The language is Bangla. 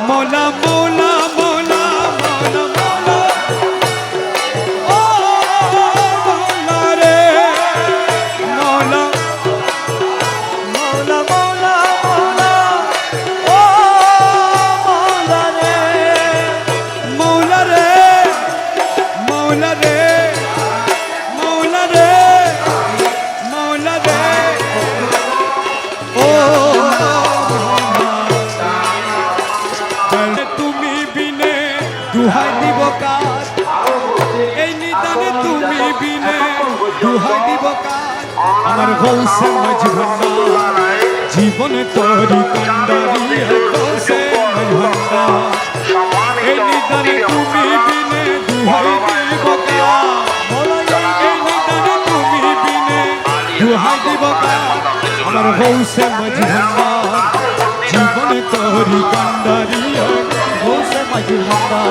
মৌলা মৌলা মৌলা মৌলা মৌলা ও মৌলা রে মৌলা মৌলা মৌলা মৌলা ও মৌলা রে মৌলা রে মৌলা রে মৌলা রে মৌলা রে ও তুমি বিনে দুহাই দিব কার এই নিদানে তুমি বিনে দুহাই দিব কার আমার গৌসে মজভান্ডার জীবনে তোরি কান্ডারি গৌসে মজভান্ডার এই নিদানে তুমি বিনে দুহাই দিব কার এই নিদানে তুমি বিনে দুহাই দিব কার আমার গৌসে মজভান্ডার জীবনে তোরি কান্ডারি গৌসে মজভান্ডার